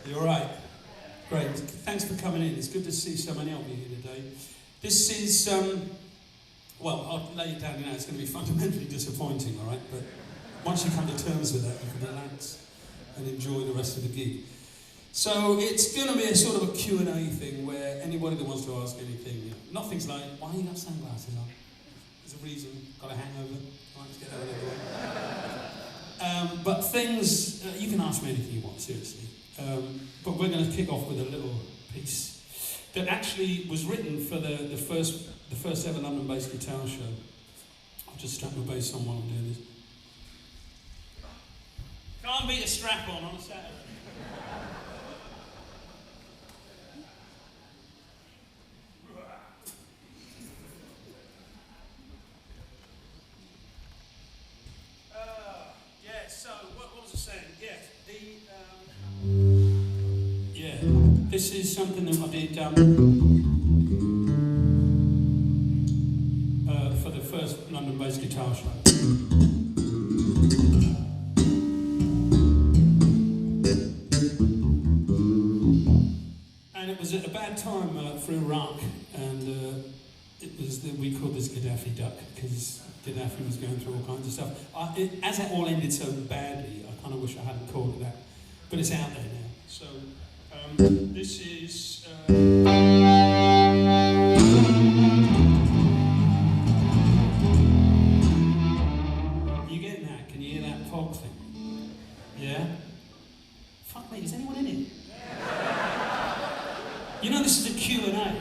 You're right. Great. Thanks for coming in. It's good to see so many of you here today. This is, well, I'll lay it down now. It's going to be fundamentally disappointing, all right? But once you come to terms with that, you can relax and enjoy the rest of the gig. So it's going to be a sort of a Q&A thing where anybody that wants to ask anything, you know, nothing's like, why you got sunglasses on? There's a reason. Got a hangover? All right, let's get that out of the way. But things, you can ask me anything you want, seriously. But we're going to kick off with a little piece that actually was written for the first ever London bass guitar show. I'll just strap my bass on while I'm doing this. Can't beat a strap on a Saturday. This is something that I did for the first London bass guitar show. And it was at a bad time for Iraq, and we called this Gaddafi Duck because Gaddafi was going through all kinds of stuff. As it all ended so badly, I kind of wish I hadn't called it that, but it's out there now. So. This is you getting that? Can you hear that fog thing? Yeah? Fuck me, is anyone in it? You know this is a Q&A, yeah?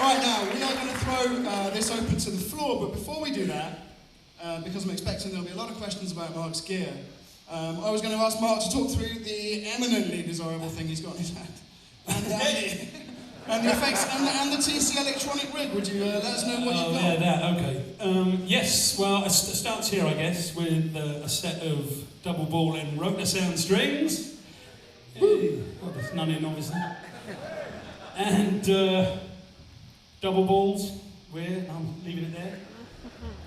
Right, now, we are going to throw this open to the floor, but before we do that, because I'm expecting there'll be a lot of questions about Mark's gear, I was going to ask Mark to talk through the eminently desirable thing he's got in his hand. And the effects, and the TC electronic rig. Would you let us know what you've got? Yeah, that, okay. Yes, well, it starts here, I guess, with a set of double ball and rotor sound strings. Well, there's none in, obviously. And double balls, I'm leaving it there.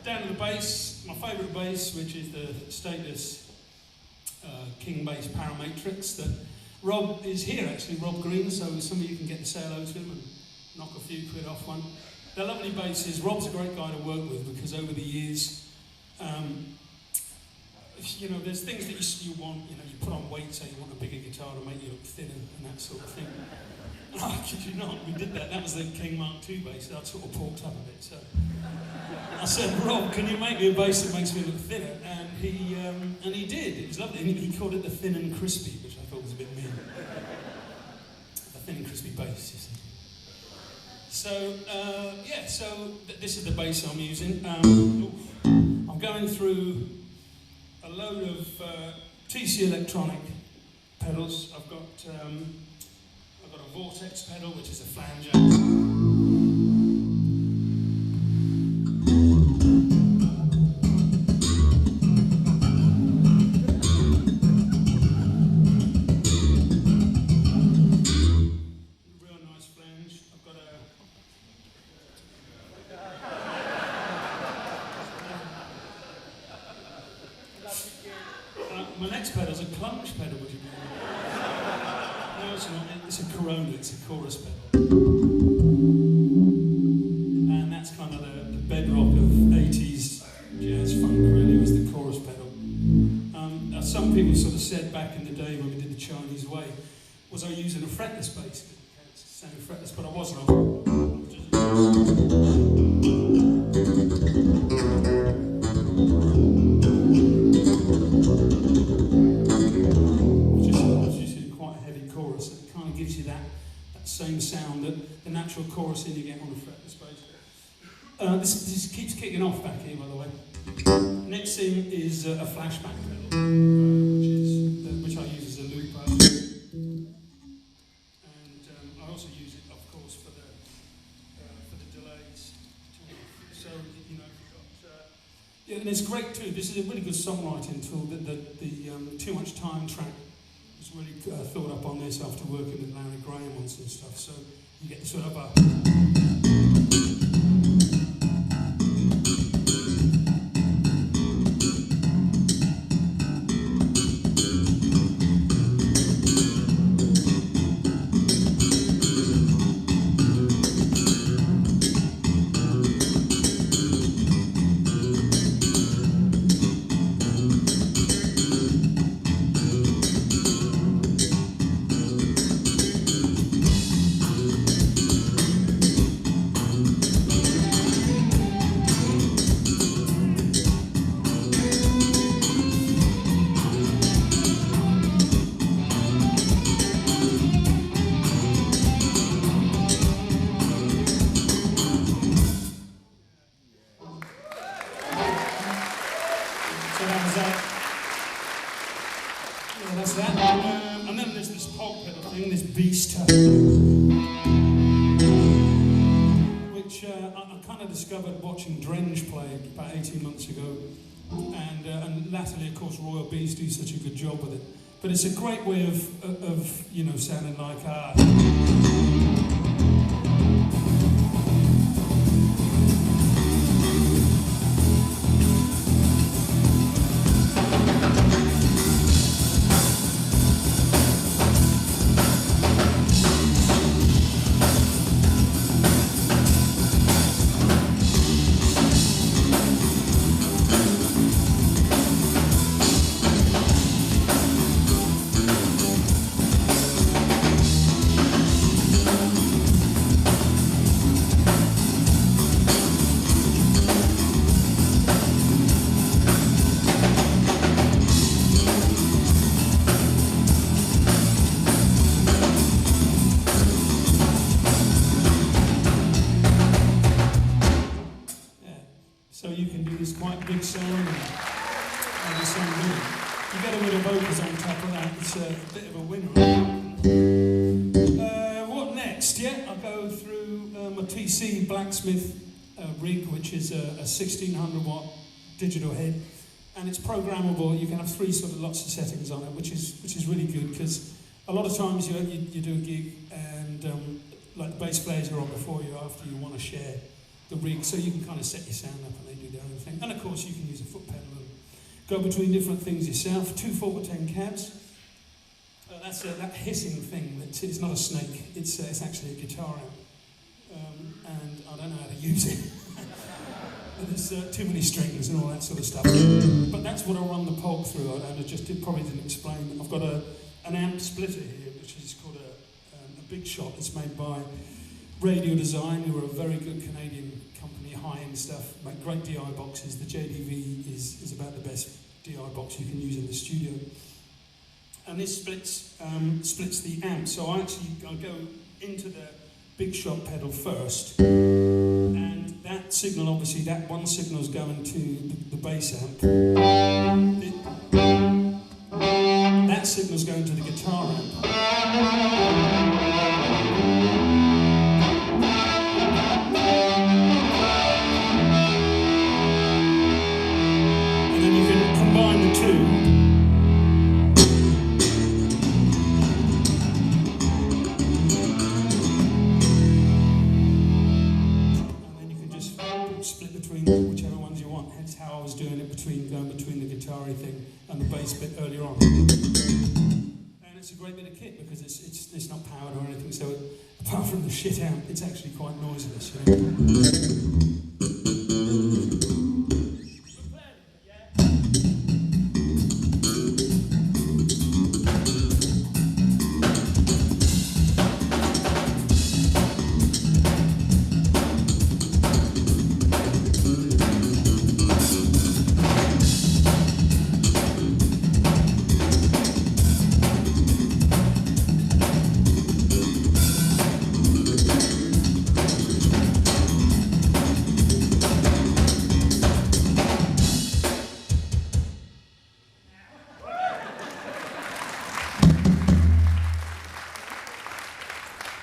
Down to the bass, my favourite bass, which is the Status King Bass Paramatrix that Rob is here actually, Rob Green, so some of you can get to say hello to him and knock a few quid off one. They're lovely basses. Rob's a great guy to work with because over the years, you know, there's things that you want, you know, you put on weight, so you want a bigger guitar to make you look thinner and that sort of thing. Oh, kid you not, we did that. That was the King Mark II bass. I'd sort of porked up a bit, so I said, Rob, can you make me a bass that makes me look thinner? And he did. It was lovely. And he called it the Thin and Crispy, which I thought was a bit mean. The Thin and Crispy bass, you see. So, yeah, this is the bass I'm using. I'm going through a load of TC electronic pedals. I've got a Vortex pedal, which is a flanger. Real nice flange. I've got my next pedal's a clunge pedal, would you believe? No, it's not. It's a Corona, it's a chorus pedal. And that's kind of the bedrock of 80s jazz funk, really, was the chorus pedal. Some people sort of said back in the day when we did the Chinese Way, was I using a fretless bass? It sounded fretless, but I wasn't. Gives you that same sound that the natural chorus you get on a fretless bass. This keeps kicking off back here, by the way. Next thing is a flashback pedal, which I use as a looper, and I also use it, of course, for the delays. So you know, you've got yeah, and it's great too. This is a really good songwriting tool. The Too Much Time track was really thought up on this after working with Larry Graham on some stuff, so you get sort of a... And then there's this pog pedal thing, this beast, which I kind of discovered watching Drenge play about 18 months ago, and latterly, of course, Royal Beast do such a good job with it. But it's a great way of you know, sounding like big sound and the sound good. You get a bit of vocals on top of that, it's a bit of a winner. What next? Yeah, I'll go through my TC Blacksmith rig, which is a 1600 watt digital head, and it's programmable. You can have lots of settings on it, which is really good, because a lot of times you do a gig and like the bass players are on before you, after you want to share the rig, so you can kind of set your sound up and they do their own thing. And of course you can use a foot pedal and go between different things yourself. 2 4x10 cabs. That's that hissing thing. It's not a snake. It's actually a guitar amp, and I don't know how to use it. There's too many strings and all that sort of stuff. But that's what I run the Polk through, and I just probably didn't explain. I've got an amp splitter here, which is called a Big Shot. It's made by Radio Design, who are a very good Canadian company, high-end stuff, make great DI boxes. The JDV is about the best DI box you can use in the studio. And this splits the amp. So I'll go into the Big Shot pedal first, and that signal, obviously, that one signal is going to the bass amp. That signal is going to the guitar amp. And then you can combine the two. Whichever ones you want. That's how I was doing it, going between the guitar-y thing and the bass bit earlier on. And it's a great bit of kit, because it's not powered or anything, so apart from the shit amp, it's actually quite noiseless, you know?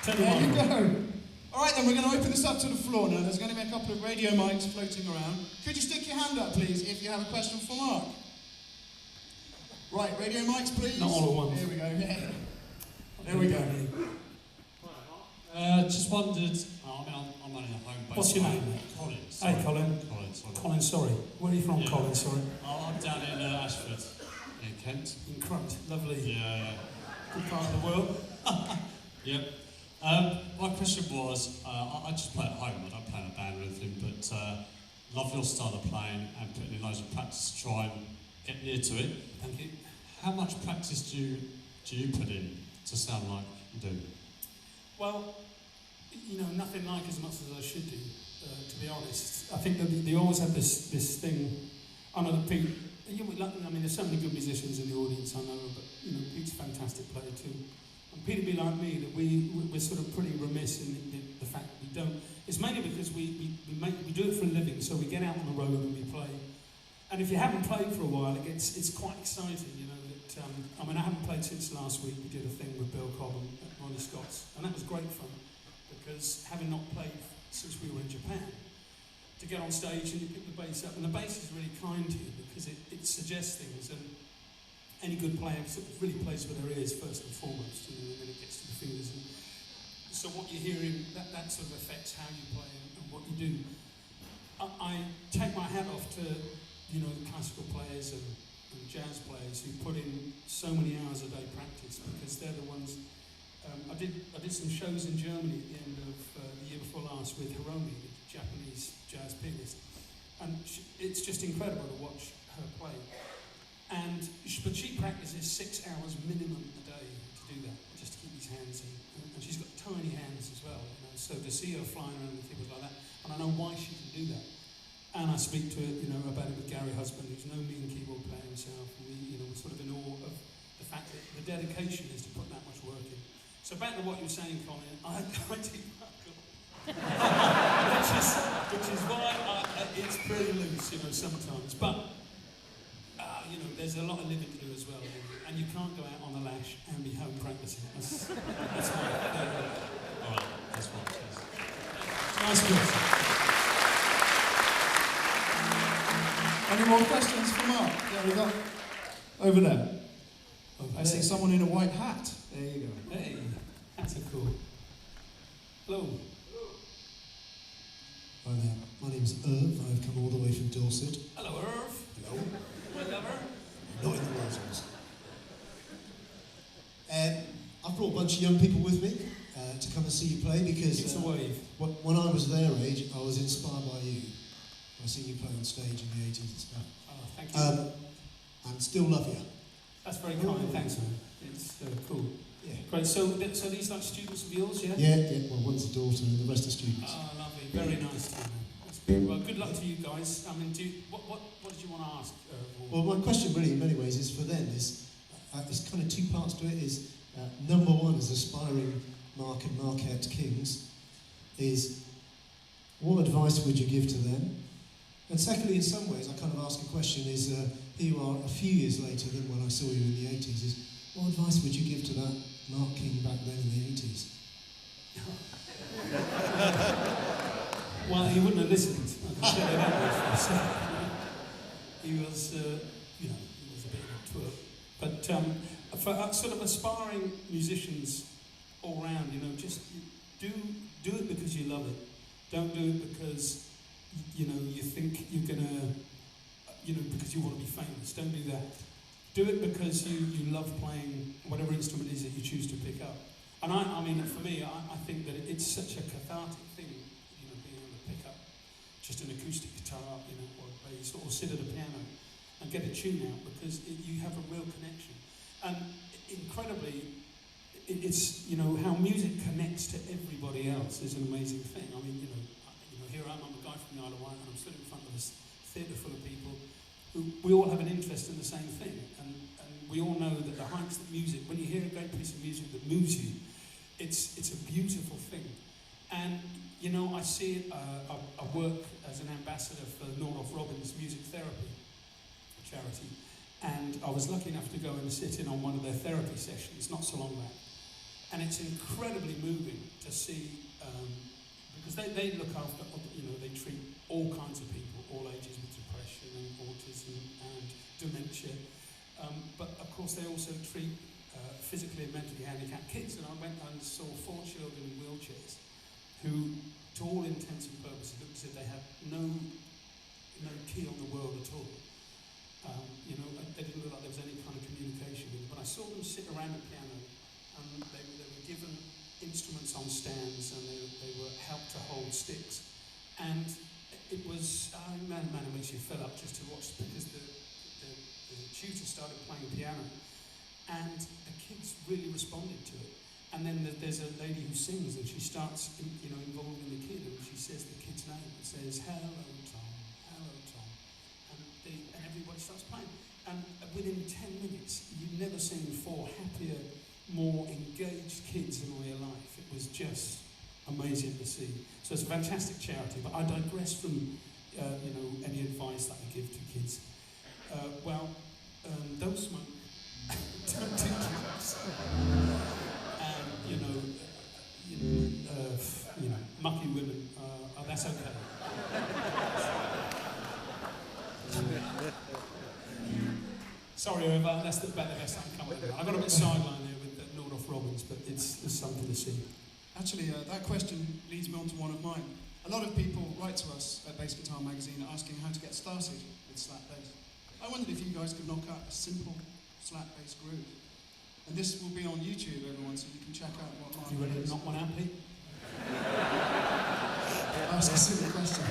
There you go. All right, then we're going to open this up to the floor now. There's going to be a couple of radio mics floating around. Could you stick your hand up, please, if you have a question for Mark? Right, radio mics, please. Not all at once. There we go. Yeah. There we go. Just wondered, I'm only at home. What's your name? Colin. Hey, Colin. Colin, sorry. Where are you from, Yeah. Colin? Sorry. I'm down in Ashford, in Kent. In Crump. Lovely. Yeah. Good part of the world. Yep. My question was, I just play at home. I don't play in a band or anything, but love your style of playing and putting in loads of practice to try and get near to it. Thank you. How much practice do you put in to sound like you do? Well, you know, nothing like as much as I should do, to be honest. I think that they always have this thing. I know that Pete, I mean, there's so many good musicians in the audience, I know, but you know, Pete's a fantastic player too. And Pete would be like me, that we're sort of pretty remiss in the fact that we don't. It's mainly because we do it for a living, so we get out on the road and we play. And if you haven't played for a while, it's quite exciting, you know. That I mean, I haven't played since last week. We did a thing with Bill Cobb and Ronnie Scott's, and that was great fun, because having not played since we were in Japan, to get on stage and you pick the bass up, and the bass is really kind to you because it suggests things, and any good player sort of really plays with their ears first and foremost, you know, and then it gets to the fingers. And so what you're hearing, that sort of affects how you play and what you do. I take my hat off to, you know, the classical players and jazz players who put in so many hours a day practice, because they're the ones. I did some shows in Germany at the end of the year before last with Hiromi, the Japanese jazz pianist, and it's just incredible to watch her play. But she practices 6 hours minimum a day to do that, just to keep these hands in. And she's got tiny hands as well, you know, so to see her flying around and things like that, and I know why she can do that. And I speak to it, you know, about it with Gary Husband, who's no mean keyboard player himself, and we're sort of in awe of the fact that the dedication is to put that much work in. So back to what you were saying, Colin, I do knuckle, which is why it's pretty loose. you know, sometimes. But, you know, there's a lot of living to do as well. And you can't go out on the lash and be home practicing. That's my All right, that's what it is. nice question. Any more questions for Mark? Yeah, we got over there. Over I see there. someone in a white hat. There you go. Hey, that's a cool. Hello. Hi there, my name's Irv. I've come all the way from Dorset. Hello, Irv. Hello. My lover. Not in the Rosals. I've brought a bunch of young people with me to come and see you play because It's a wave. when I was their age, I was inspired by you. I seen you play on stage in the 80s and stuff. Oh, thank you. And still love you. That's very kind. Thanks, man. It's cool. Yeah. Great. So these like students of yours, yeah? Yeah, well, one's a daughter and the rest are students. Oh, lovely. Very nice to you, man. That's good. Well, good luck to you guys. I mean, what did you want to ask? Well, my question really, in many ways, is for them. Is it's kind of two parts to it. Is number one, as aspiring Mark and Marquette Kings, is what advice would you give to them? And secondly, in some ways, I kind of ask a question: is here you are a few years later than when I saw you in the 80s. Is what advice would you give to that Mark King back then in the 80s? Well, he wouldn't have listened. I can tell you that much. He was, you know, he was a bit of a twerp. But for sort of aspiring musicians all round, you know, just do it because you love it. Don't do it because, you know, you think you're gonna, you know, because you want to be famous. Don't do that. Do it because you love playing whatever instrument it is that you choose to pick up. And I mean, for me, I think that it's such a cathartic thing, you know, being able to pick up just an acoustic guitar, you know, or bass, or sit at a piano and get a tune out because you have a real connection. And incredibly, it's, you know, how music connects to everybody else is an amazing thing. I mean, you know, here I'm a guy from the Isle of Wight and I'm stood in front of this theatre full of people who we all have an interest in the same thing. And we all know that the heights that music, when you hear a great piece of music that moves you, it's a beautiful thing. And, you know, I see it, I work as an ambassador for Nordoff Robbins Music Therapy charity. And I was lucky enough to go and sit in on one of their therapy sessions not so long back. And it's incredibly moving to see, because they look after, you know, they treat all kinds of people, all ages with depression and autism and dementia. But of course they also treat physically and mentally handicapped kids. And I went and saw 4 children in wheelchairs who, to all intents and purposes, looked as if they had no key on the world at all. You know, they didn't look like there was any kind of communication with them. But I saw them sit around the piano, and they were given instruments on stands, and they were helped to hold sticks. And it was, man, it makes you fill up just to watch, because the tutor started playing piano, and the kids really responded to it. And then there's a lady who sings, and she starts, you know, involving the kid, and she says the kid's name. It says, "Hello, Tom. Hello, Tom." And everybody starts playing. And within 10 minutes, you've never seen 4 happier, more engaged kids in all your life. It was just amazing to see. So it's a fantastic charity. But I digress from, you know, any advice that I give to kids. Don't smoke. Don't do drugs. And you know, mucky women. That's okay. Sorry, Eva, that's about the best I can come with. I got a bit sidelined there with Nordoff Robbins, but it's something to see. Actually, that question leads me on to one of mine. A lot of people write to us at Bass Guitar Magazine asking how to get started with slap bass. I wondered if you guys could knock out a simple slap bass groove. And this will be on YouTube, everyone, so you can check out what Mark You ready is. to knock one out, Pete? Ask a silly question.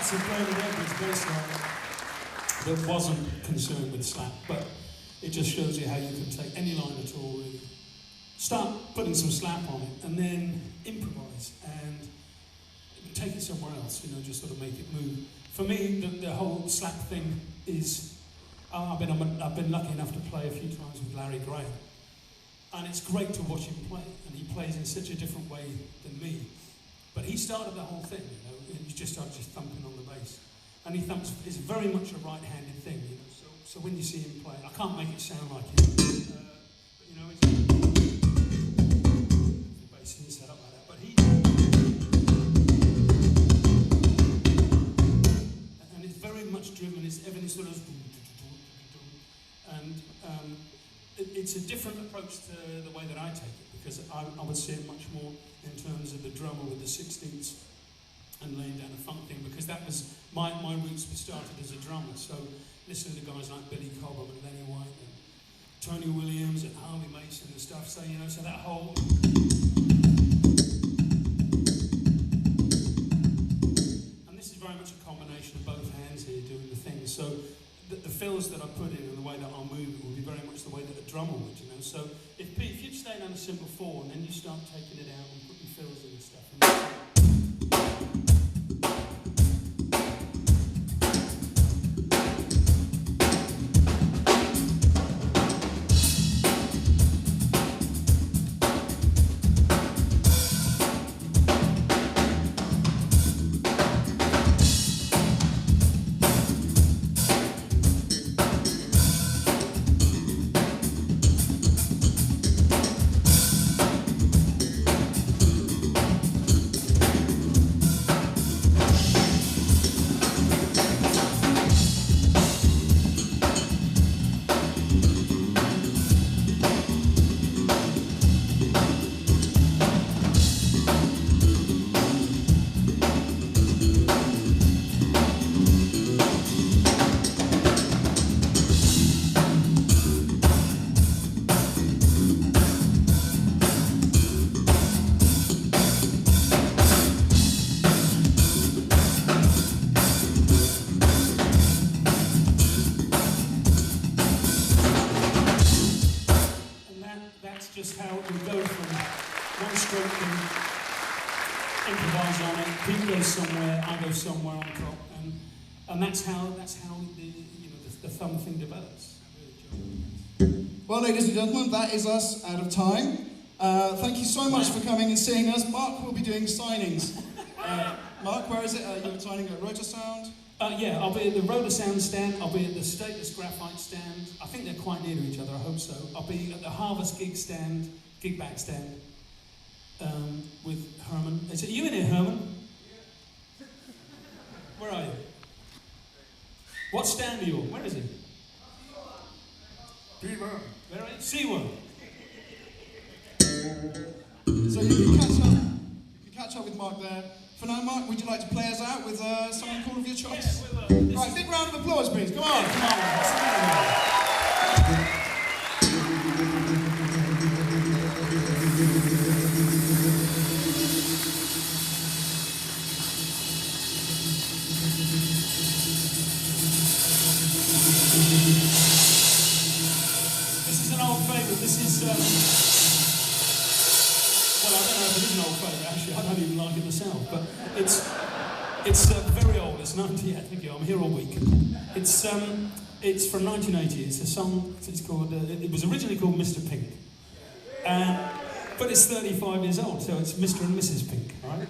That's a Bernard Edwards bass line that wasn't concerned with slap, but it just shows you how you can take any line at all, really. Start putting some slap on it, and then improvise and take it somewhere else, you know, just sort of make it move. For me, the whole slap thing is, I've been lucky enough to play a few times with Larry Graham, and it's great to watch him play, and he plays in such a different way than me. But he started the whole thing, you know, and he just started just thumping on the bass. And he thumps, it's very much a right-handed thing, you know, so when you see him play, I can't make it sound like him, but you know, it's the bass isn't set up like that, but and it's very much driven, everything sort of, and it's a different approach to the way that I take it, because I would see it much more in terms of the drummer with the 16ths and laying down a funk thing, because that was my roots started as a drummer. So listening to guys like Billy Cobham and Lenny White and Tony Williams and Harvey Mason and stuff, so you know, so that whole and this is very much a combination of both hands here doing the thing. So the fills that I put in and the way that I'll move it will be very much the way that a drummer would, you know. So if you'd stayed on a simple 4 and then you start taking it out and putting fills in and stuff. Just how we go from one stroke and improvise on it. Pete goes somewhere, I go somewhere on top, and that's how the thumb thing develops. Well, ladies and gentlemen, that is us out of time. Thank you so much for coming and seeing us. Mark will be doing signings. Mark, where is it? You're signing at Rotor Sound? Yeah, I'll be at the Rotor Sound stand, I'll be at the Stateless Graphite stand. I think they're quite near to each other, I hope so. I'll be at the Harvest gig bag stand, with Herman. Is it you in here, Herman? Where are you? What stand are you on? Where is he? Where are you? Seaworld. So you can catch up with Mark there. For now, Mark, would you like to play us out with someone cool of your choice? Yeah, right, big round of applause, please. Come on. This is an old favourite. This is, well, I don't know if it is an old favourite, actually. I don't even like it myself, but it's very old. It's 90, yeah, thank you. I'm here all week. It's from 1980. It's a song, it's called, it was originally called Mr. Pink. But it's 35 years old, so it's Mr. and Mrs. Pink, right?